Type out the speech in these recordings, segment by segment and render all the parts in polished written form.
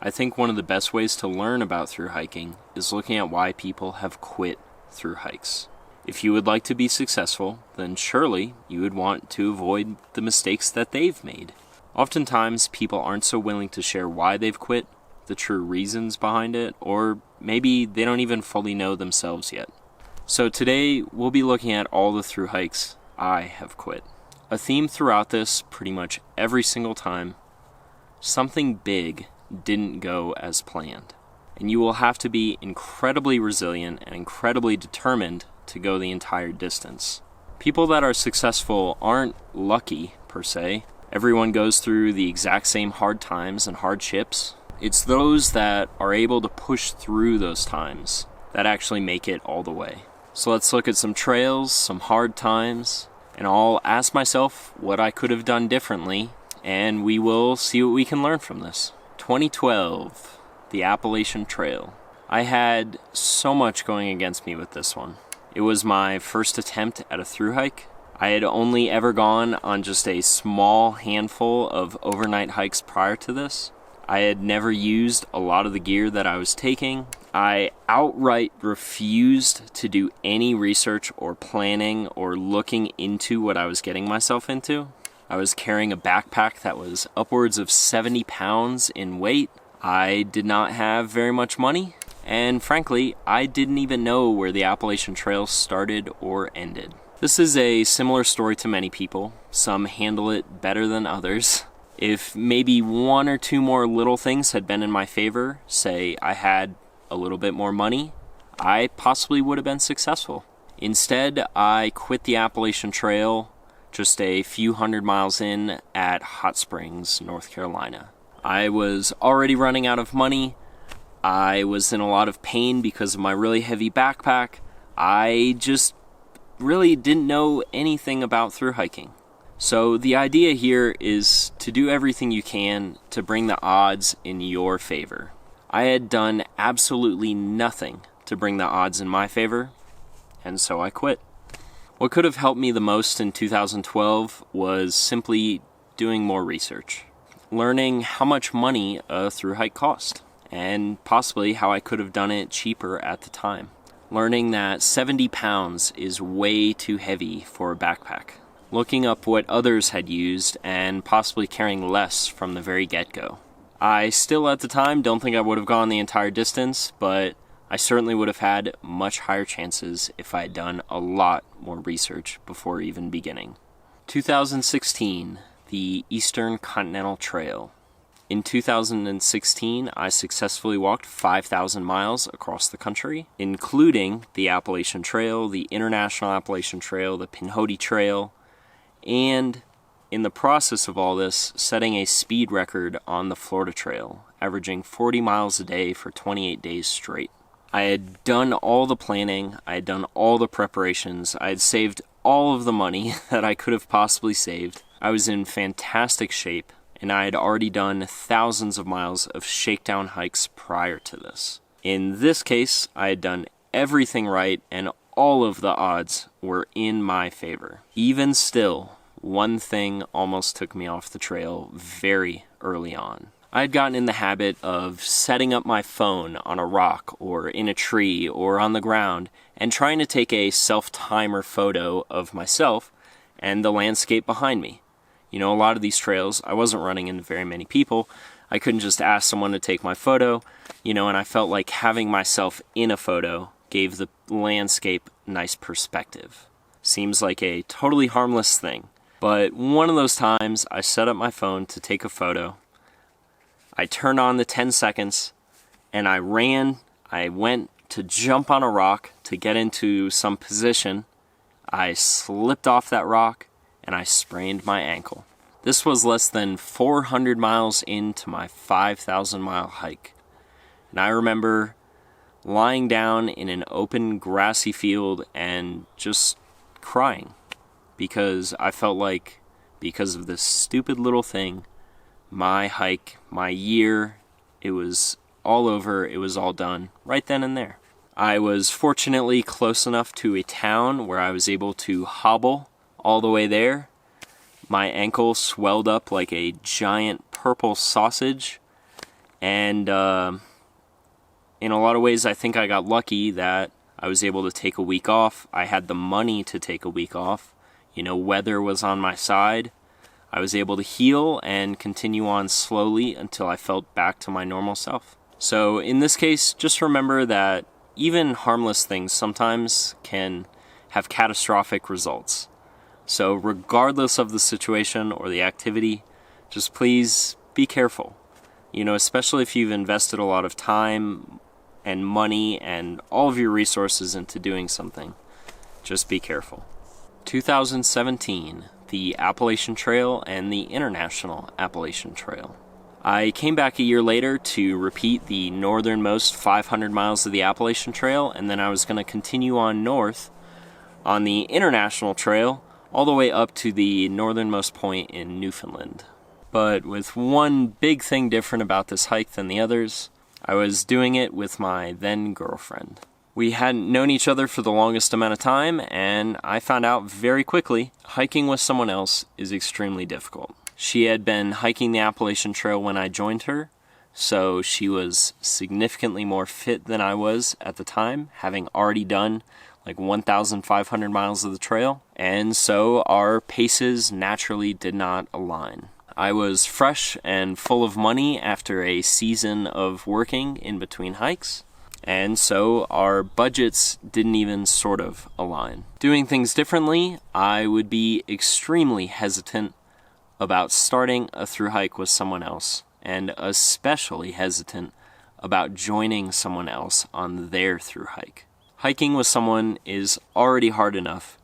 I think one of the best ways to learn about through hiking is looking at why people have quit through hikes. If you would like to be successful, then surely you would want to avoid the mistakes that they've made. Oftentimes, people aren't so willing to share why they've quit, the true reasons behind it, or maybe they don't even fully know themselves yet. So today, we'll be looking at all the through hikes I have quit. A theme throughout this, pretty much every single time, something big didn't go as planned. And you will have to be incredibly resilient and incredibly determined to go the entire distance. People that are successful aren't lucky, per se. Everyone goes through the exact same hard times and hardships. It's those that are able to push through those times that actually make it all the way. So let's look at some trails, some hard times, and I'll ask myself what I could have done differently, and we will see what we can learn from this. 2012, the Appalachian Trail. I had so much going against me with this one. It was my first attempt at a through hike. I had only ever gone on just a small handful of overnight hikes prior to this. I had never used a lot of the gear that I was taking. I outright refused to do any research or planning or looking into what I was getting myself into. I was carrying a backpack that was upwards of 70 pounds in weight. I did not have very much money. And frankly, I didn't even know where the Appalachian Trail started or ended. This is a similar story to many people. Some handle it better than others. If maybe one or two more little things had been in my favor, say I had a little bit more money, I possibly would have been successful. Instead, I quit the Appalachian Trail just a few hundred miles in at Hot Springs, North Carolina. I was already running out of money. I was in a lot of pain because of my really heavy backpack. I just really didn't know anything about through hiking. So the idea here is to do everything you can to bring the odds in your favor. I had done absolutely nothing to bring the odds in my favor, and so I quit. What could have helped me the most in 2012 was simply doing more research, learning how much money a through hike cost, and possibly how I could have done it cheaper at the time. Learning that 70 pounds is way too heavy for a backpack. Looking up what others had used and possibly carrying less from the very get-go. I still at the time don't think I would have gone the entire distance, but I certainly would have had much higher chances if I had done a lot more research before even beginning. 2016, the Eastern Continental Trail. In 2016, I successfully walked 5,000 miles across the country, including the Appalachian Trail, the International Appalachian Trail, the Pinhoti Trail, and in the process of all this, setting a speed record on the Florida Trail, averaging 40 miles a day for 28 days straight. I had done all the planning, I had done all the preparations, I had saved all of the money that I could have possibly saved. I was in fantastic shape, and I had already done thousands of miles of shakedown hikes prior to this. In this case, I had done everything right, and all of the odds were in my favor. Even still, one thing almost took me off the trail very early on. I had gotten in the habit of setting up my phone on a rock or in a tree or on the ground and trying to take a self-timer photo of myself and the landscape behind me. You know, a lot of these trails, I wasn't running into very many people. I couldn't just ask someone to take my photo, and I felt like having myself in a photo gave the landscape nice perspective. Seems like a totally harmless thing. But one of those times, I set up my phone to take a photo. I turned on the 10 seconds, and I ran. I went to jump on a rock to get into some position. I slipped off that rock, and I sprained my ankle. This was less than 400 miles into my 5,000-mile hike. And I remember lying down in an open grassy field and just crying because I felt like, because of this stupid little thing, my hike, my year, it was all over, it was all done, right then and there. I was fortunately close enough to a town where I was able to hobble all the way there. My ankle swelled up like a giant purple sausage, And in a lot of ways, I think I got lucky that I was able to take a week off. I had the money to take a week off. Weather was on my side. I was able to heal and continue on slowly until I felt back to my normal self. So in this case, just remember that even harmless things sometimes can have catastrophic results. So regardless of the situation or the activity, just please be careful. Especially if you've invested a lot of time and money and all of your resources into doing something. Just be careful. 2017, the Appalachian Trail and the International Appalachian Trail. I came back a year later to repeat the northernmost 500 miles of the Appalachian Trail, and then I was going to continue on north on the International Trail all the way up to the northernmost point in Newfoundland. But with one big thing different about this hike than the others, I was doing it with my then girlfriend. We hadn't known each other for the longest amount of time, and I found out very quickly hiking with someone else is extremely difficult. She had been hiking the Appalachian Trail when I joined her, so she was significantly more fit than I was at the time, having already done like 1,500 miles of the trail, and so our paces naturally did not align. I was fresh and full of money after a season of working in between hikes, and so our budgets didn't even sort of align. Doing things differently, I would be extremely hesitant about starting a thru hike with someone else, and especially hesitant about joining someone else on their thru hike. Hiking with someone is already hard enough,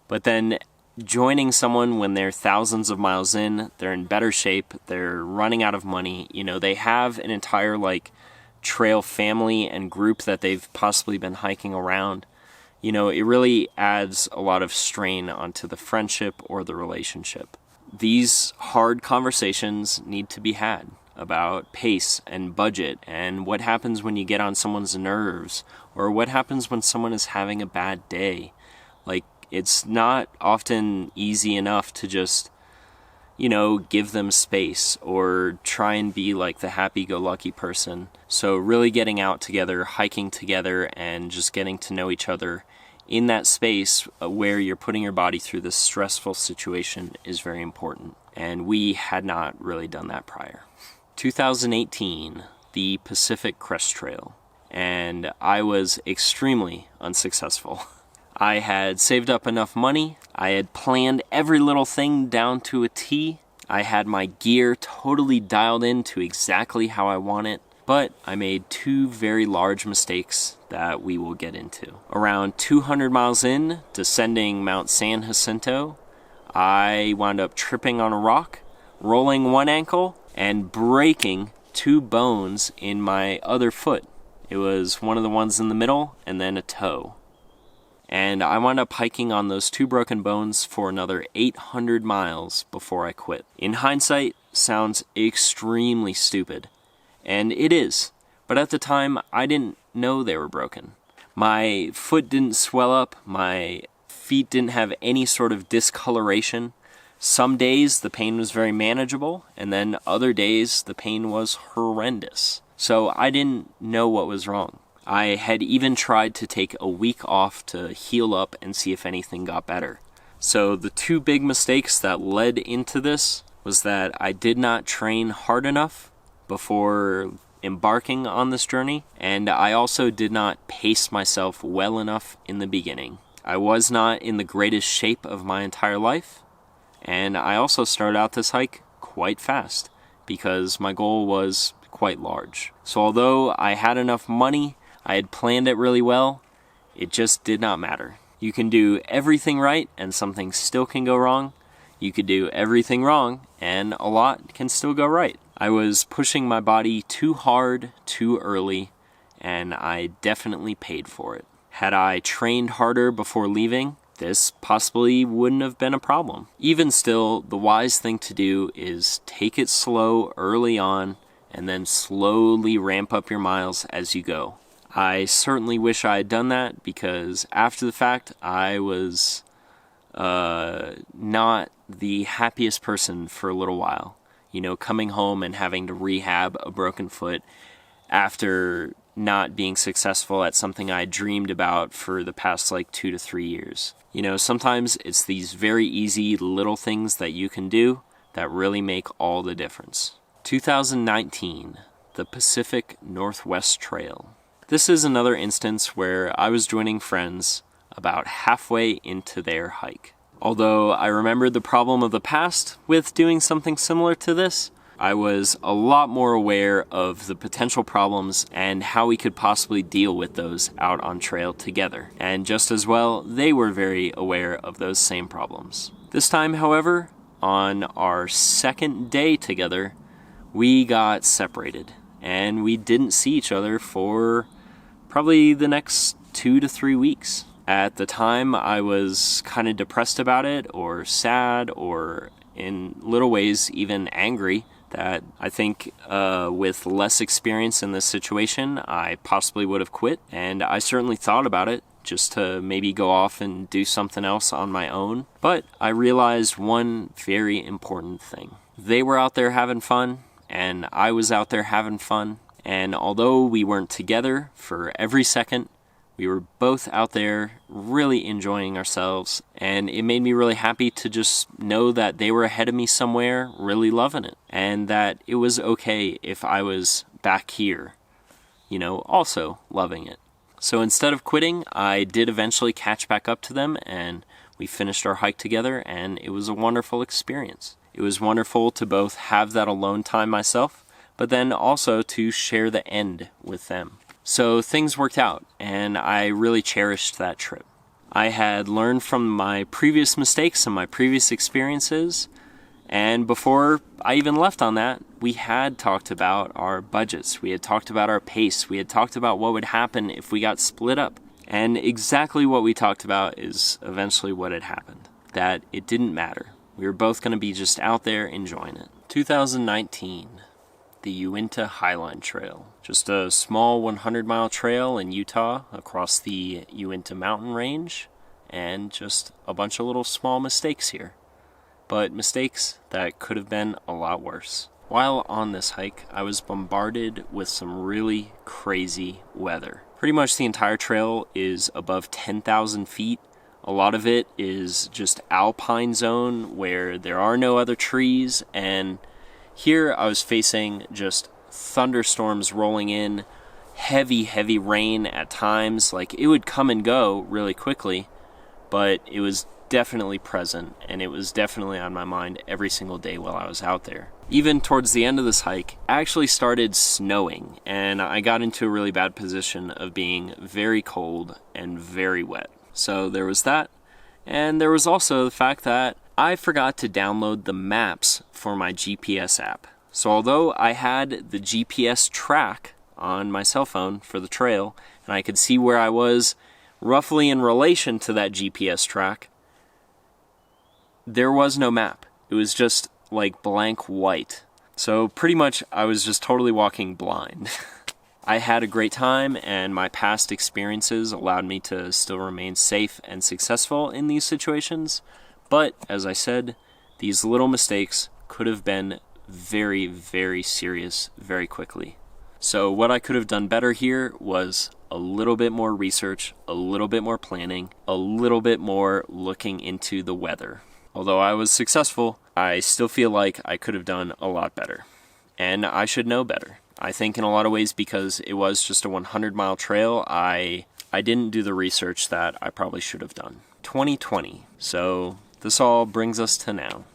but then joining someone when they're thousands of miles in, they're in better shape, they're running out of money, they have an entire trail family and group that they've possibly been hiking around, it really adds a lot of strain onto the friendship or the relationship. These hard conversations need to be had about pace and budget and what happens when you get on someone's nerves or what happens when someone is having a bad day. It's not often easy enough to just, give them space or try and be like the happy-go-lucky person. So really getting out together, hiking together, and just getting to know each other in that space where you're putting your body through this stressful situation is very important. And we had not really done that prior. 2018, the Pacific Crest Trail, and I was extremely unsuccessful. I had saved up enough money, I had planned every little thing down to a T, I had my gear totally dialed in to exactly how I want it, but I made two very large mistakes that we will get into. Around 200 miles in, descending Mount San Jacinto, I wound up tripping on a rock, rolling one ankle, and breaking two bones in my other foot. It was one of the ones in the middle and then a toe. And I wound up hiking on those two broken bones for another 800 miles before I quit. In hindsight, sounds extremely stupid. And it is. But at the time, I didn't know they were broken. My foot didn't swell up. My feet didn't have any sort of discoloration. Some days the pain was very manageable, and then other days the pain was horrendous. So I didn't know what was wrong. I had even tried to take a week off to heal up and see if anything got better. So the two big mistakes that led into this was that I did not train hard enough before embarking on this journey, and I also did not pace myself well enough in the beginning. I was not in the greatest shape of my entire life, and I also started out this hike quite fast because my goal was quite large. So although I had enough money, I had planned it really well, it just did not matter. You can do everything right and something still can go wrong. You could do everything wrong and a lot can still go right. I was pushing my body too hard, too early, and I definitely paid for it. Had I trained harder before leaving, this possibly wouldn't have been a problem. Even still, the wise thing to do is take it slow early on and then slowly ramp up your miles as you go. I certainly wish I had done that because after the fact, I was not the happiest person for a little while. coming home and having to rehab a broken foot after not being successful at something I dreamed about for the past 2 to 3 years. Sometimes it's these very easy little things that you can do that really make all the difference. 2019, the Pacific Northwest Trail. This is another instance where I was joining friends about halfway into their hike. Although I remembered the problem of the past with doing something similar to this, I was a lot more aware of the potential problems and how we could possibly deal with those out on trail together. And just as well, they were very aware of those same problems. This time, however, on our second day together, we got separated and we didn't see each other for probably the next 2 to 3 weeks. At the time, I was kind of depressed about it, or sad, or in little ways even angry that I think with less experience in this situation, I possibly would have quit. And I certainly thought about it, just to maybe go off and do something else on my own. But I realized one very important thing. They were out there having fun, and I was out there having fun. And although we weren't together for every second, we were both out there really enjoying ourselves, and it made me really happy to just know that they were ahead of me somewhere, really loving it, and that it was okay if I was back here, also loving it. So instead of quitting, I did eventually catch back up to them, and we finished our hike together, and it was a wonderful experience. It was wonderful to both have that alone time myself, but then also to share the end with them. So things worked out, and I really cherished that trip. I had learned from my previous mistakes and my previous experiences, and before I even left on that, we had talked about our budgets, we had talked about our pace, we had talked about what would happen if we got split up. And exactly what we talked about is eventually what had happened, that it didn't matter. We were both going to be just out there enjoying it. 2019. The UINTA HIGHLINE Trail. Just a small 100-mile trail in Utah across the UINTA mountain range, and just a bunch of little small mistakes here. But mistakes that could have been a lot worse. While on this hike, I was bombarded with some really crazy weather. Pretty much the entire trail is above 10,000 feet. A lot of it is just alpine zone where there are no other trees, and here I was facing just thunderstorms rolling in, heavy rain at times. It would come and go really quickly, but it was definitely present, and it was definitely on my mind every single day while I was out there. Even towards the end of this hike, it actually started snowing, and I got into a really bad position of being very cold and very wet. So there was that, and there was also the fact that I forgot to download the maps for my GPS app. So although I had the GPS track on my cell phone for the trail, and I could see where I was roughly in relation to that GPS track, there was no map. It was just blank white. So pretty much I was just totally walking blind. I had a great time, and my past experiences allowed me to still remain safe and successful in these situations. But, as I said, these little mistakes could have been very, very serious very quickly. So what I could have done better here was a little bit more research, a little bit more planning, a little bit more looking into the weather. Although I was successful, I still feel like I could have done a lot better. And I should know better. I think in a lot of ways, because it was just a 100-mile trail, I didn't do the research that I probably should have done. 2020. So this all brings us to now.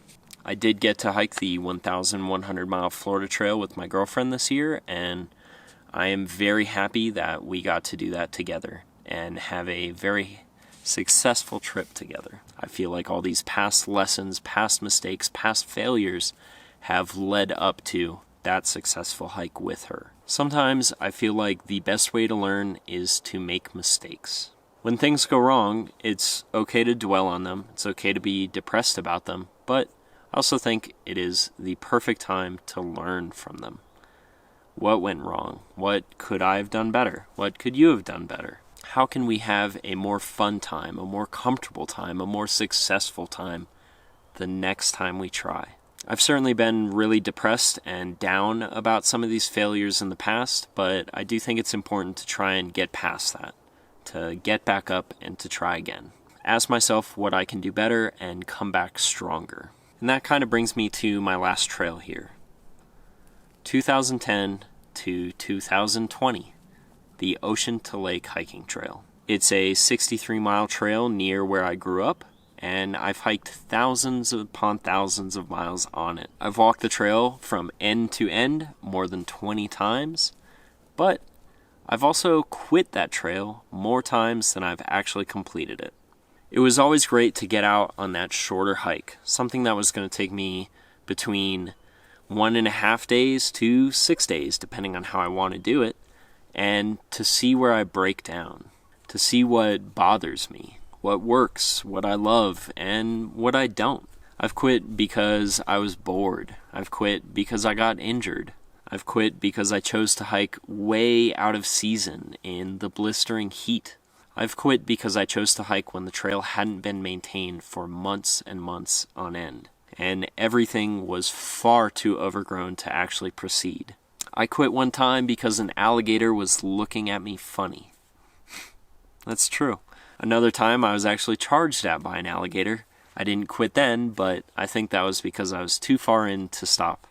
I did get to hike the 1,100-mile Florida Trail with my girlfriend this year, and I am very happy that we got to do that together and have a very successful trip together. I feel like all these past lessons, past mistakes, past failures have led up to that successful hike with her. Sometimes I feel like the best way to learn is to make mistakes. When things go wrong, it's okay to dwell on them, it's okay to be depressed about them, but I also think it is the perfect time to learn from them. What went wrong? What could I have done better? What could you have done better? How can we have a more fun time, a more comfortable time, a more successful time the next time we try? I've certainly been really depressed and down about some of these failures in the past, but I do think it's important to try and get past that, to get back up and to try again. Ask myself what I can do better and come back stronger. And that kind of brings me to my last trail here. 2010 to 2020, the Ocean to Lake Hiking Trail. It's a 63-mile trail near where I grew up, and I've hiked thousands upon thousands of miles on it. I've walked the trail from end to end more than 20 times, but I've also quit that trail more times than I've actually completed it. It was always great to get out on that shorter hike, something that was going to take me between 1.5 days to 6 days, depending on how I want to do it, and to see where I break down, to see what bothers me, what works, what I love, and what I don't. I've quit because I was bored. I've quit because I got injured. I've quit because I chose to hike way out of season in the blistering heat. I've quit because I chose to hike when the trail hadn't been maintained for months and months on end, and everything was far too overgrown to actually proceed. I quit one time because an alligator was looking at me funny. That's true. Another time I was actually charged at by an alligator. I didn't quit then, but I think that was because I was too far in to stop.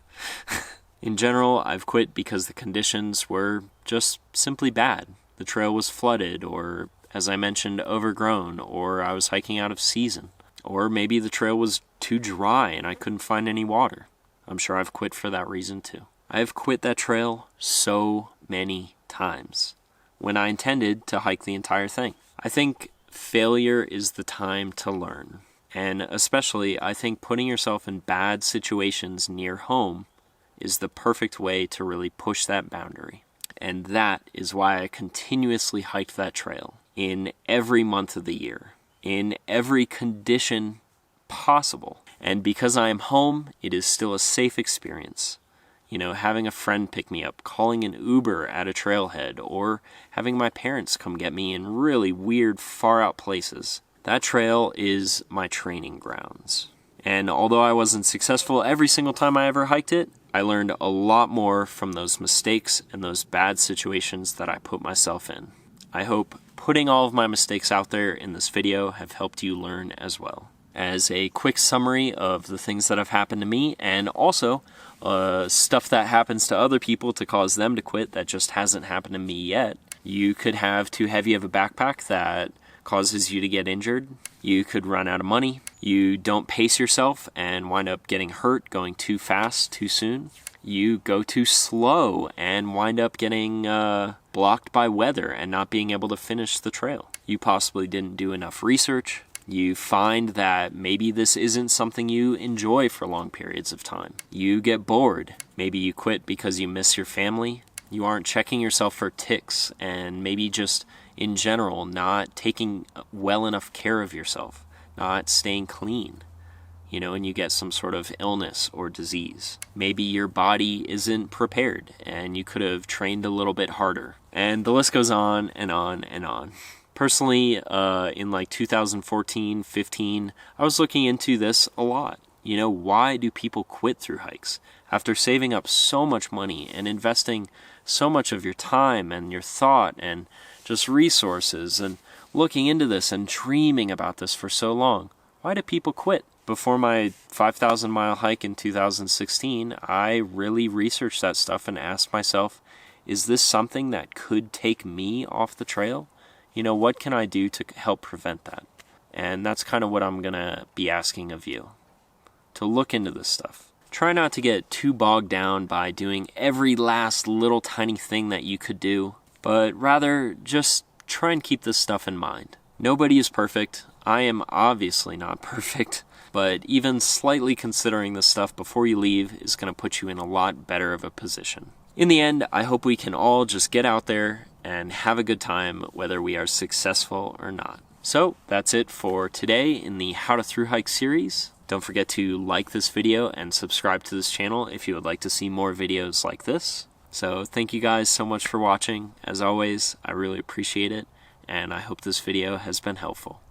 In general, I've quit because the conditions were just simply bad. The trail was flooded, or, as I mentioned, overgrown, or I was hiking out of season. Or maybe the trail was too dry and I couldn't find any water. I'm sure I've quit for that reason too. I have quit that trail so many times when I intended to hike the entire thing. I think failure is the time to learn. And especially, I think putting yourself in bad situations near home is the perfect way to really push that boundary. And that is why I continuously hiked that trail in every month of the year, in every condition possible. And because I am home, it is still a safe experience. You know, having a friend pick me up, calling an Uber at a trailhead, or having my parents come get me in really weird, far-out places. That trail is my training grounds. And although I wasn't successful every single time I ever hiked it, I learned a lot more from those mistakes and those bad situations that I put myself in. I hope putting all of my mistakes out there in this video have helped you learn as well. As a quick summary of the things that have happened to me, and also stuff that happens to other people to cause them to quit that just hasn't happened to me yet. You could have too heavy of a backpack that causes you to get injured. You could run out of money. You don't pace yourself and wind up getting hurt going too fast too soon. You go too slow and wind up getting blocked by weather and not being able to finish the trail. You possibly didn't do enough research. You find that maybe this isn't something you enjoy for long periods of time. You get bored. Maybe you quit because you miss your family. You aren't checking yourself for ticks, and maybe just in general not taking well enough care of yourself, not staying clean, you know, and you get some sort of illness or disease. Maybe your body isn't prepared and you could have trained a little bit harder. And the list goes on and on and on. Personally, in like 2014, 15, I was looking into this a lot. You know, why do people quit through hikes? After saving up so much money and investing so much of your time and your thought and just resources and looking into this and dreaming about this for so long, why do people quit? Before my 5,000-mile hike in 2016, I really researched that stuff and asked myself, is this something that could take me off the trail? You know, what can I do to help prevent that? And that's kind of what I'm going to be asking of you, to look into this stuff. Try not to get too bogged down by doing every last little tiny thing that you could do, but rather just try and keep this stuff in mind. Nobody is perfect. I am obviously not perfect, but even slightly considering this stuff before you leave is going to put you in a lot better of a position. In the end, I hope we can all just get out there and have a good time, whether we are successful or not. So that's it for today in the How to Thru Hike series. Don't forget to like this video and subscribe to this channel if you would like to see more videos like this. So thank you guys so much for watching. As always, I really appreciate it, and I hope this video has been helpful.